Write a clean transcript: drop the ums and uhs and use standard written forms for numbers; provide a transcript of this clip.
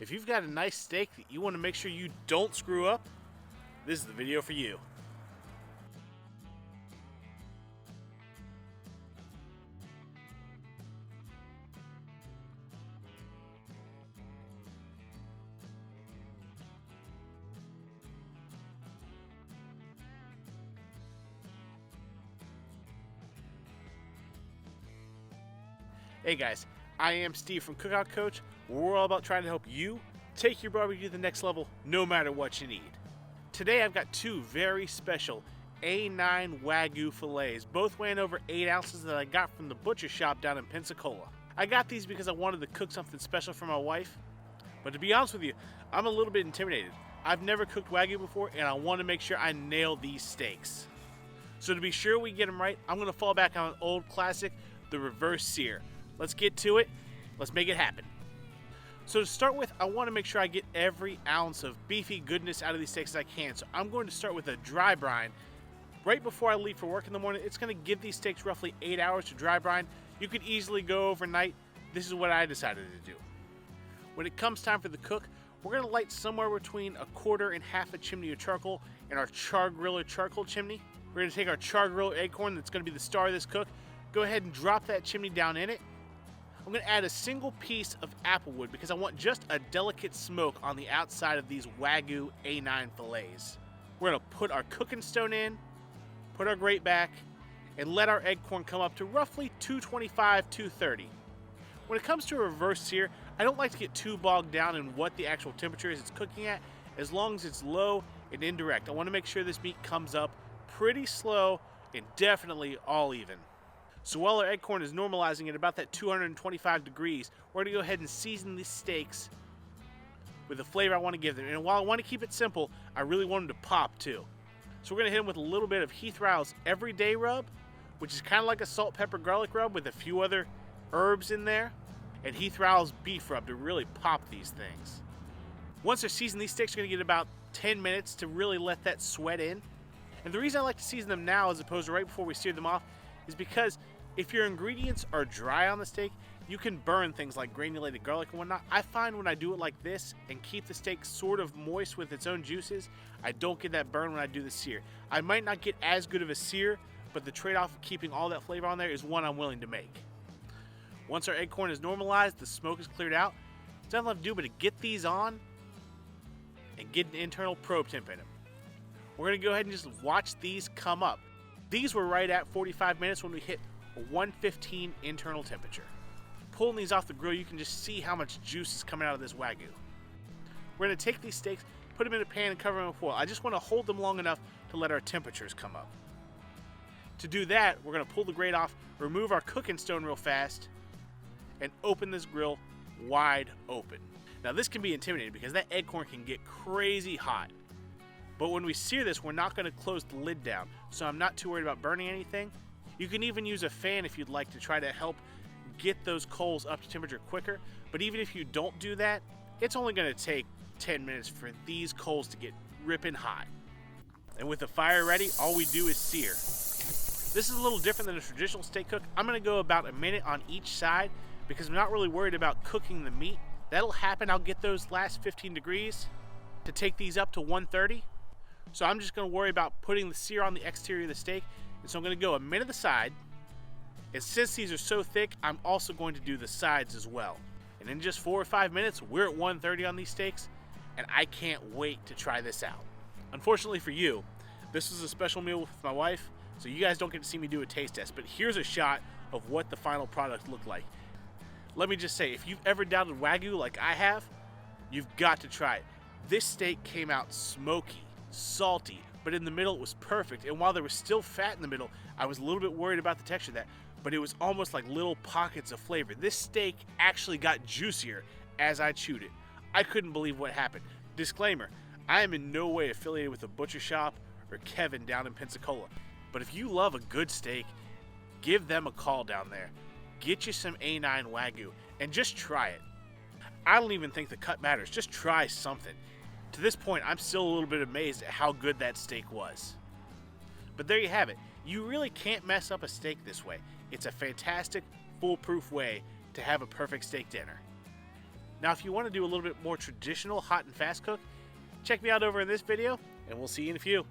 If you've got a nice steak that you want to make sure you don't screw up, this is the video for you. Hey guys, I am Steve from Cookout Coach. We're all about trying to help you take your barbecue to the next level no matter what you need. Today I've got two very special A9 WAGYU fillets, both weighing over 8 ounces that I got from the butcher shop down in Pensacola. I got these because I wanted to cook something special for my wife, but to be honest with you, I'm a little bit intimidated. I've never cooked WAGYU before and I want to make sure I nail these steaks. So to be sure we get them right, I'm going to fall back on an old classic, the reverse sear. Let's get to it. Let's make it happen. So to start with, I want to make sure I get every ounce of beefy goodness out of these steaks as I can. So I'm going to start with a dry brine. Right before I leave for work in the morning, it's going to give these steaks roughly 8 hours to dry brine. You could easily go overnight. This is what I decided to do. When it comes time for the cook, we're going to light somewhere between 1/4 and 1/2 a chimney of charcoal in our Char-Griller charcoal chimney. We're going to take our Char-Griller Akorn that's going to be the star of this cook. Go ahead and drop that chimney down in it. I'm going to add a single piece of applewood because I want just a delicate smoke on the outside of these WAGYU A9 fillets. We're going to put our cooking stone in, put our grate back, and let our egg corn come up to roughly 225, 230. When it comes to a reverse sear, I don't like to get too bogged down in what the actual temperature is it's cooking at, as long as it's low and indirect. I want to make sure this meat comes up pretty slow and definitely all even. So while our egg corn is normalizing at about that 225 degrees, we're going to go ahead and season these steaks with the flavor I want to give them. And while I want to keep it simple, I really want them to pop too. So we're going to hit them with a little bit of Heath Rowell's Everyday Rub, which is kind of like a salt, pepper, garlic rub with a few other herbs in there, and Heath Rowell's Beef Rub to really pop these things. Once they're seasoned, these steaks are going to get about 10 minutes to really let that sweat in. And the reason I like to season them now as opposed to right before we sear them off is because if your ingredients are dry on the steak, you can burn things like granulated garlic and whatnot. I find when I do it like this and keep the steak sort of moist with its own juices, I don't get that burn when I do the sear. I might not get as good of a sear, but the trade-off of keeping all that flavor on there is one I'm willing to make. Once our egg corn is normalized, the smoke is cleared out, it's nothing left to do but to get these on and get an internal probe temp in them. We're going to go ahead and just watch these come up. These were right at 45 minutes when we hit a 115 internal temperature. Pulling these off the grill, you can just see how much juice is coming out of this WAGYU. We're going to take these steaks, put them in a pan and cover them with foil. I just want to hold them long enough to let our temperatures come up. To do that, we're going to pull the grate off, remove our cooking stone real fast, and open this grill wide open. Now this can be intimidating because that egg corn can get crazy hot. But when we sear this, we're not going to close the lid down, so I'm not too worried about burning anything. You can even use a fan if you'd like to try to help get those coals up to temperature quicker. But even if you don't do that, it's only going to take 10 minutes for these coals to get ripping hot. And with the fire ready, all we do is sear. This is a little different than a traditional steak cook. I'm going to go about a minute on each side because I'm not really worried about cooking the meat. That'll happen. I'll get those last 15 degrees to take these up to 130. So I'm just going to worry about putting the sear on the exterior of the steak. And so I'm going to go a minute the side, and since these are so thick, I'm also going to do the sides as well. And in just 4 or 5 minutes, we're at 130 on these steaks, and I can't wait to try this out. Unfortunately for you, this was a special meal with my wife, so you guys don't get to see me do a taste test, but here's a shot of what the final product looked like. Let me just say, if you've ever doubted WAGYU like I have, you've got to try it. This steak came out smoky, salty, but in the middle it was perfect. And while there was still fat in the middle, I was a little bit worried about the texture of that, but it was almost like little pockets of flavor. This steak actually got juicier as I chewed it. I couldn't believe what happened. Disclaimer, I am in no way affiliated with a butcher shop or Kevin down in Pensacola, but if you love a good steak, give them a call down there. Get you some A9 WAGYU and just try it. I don't even think the cut matters, just try something. To this point, I'm still a little bit amazed at how good that steak was. But there you have it. You really can't mess up a steak this way. It's a fantastic, foolproof way to have a perfect steak dinner. Now, if you want to do a little bit more traditional hot and fast cook, check me out over in this video, and we'll see you in a few.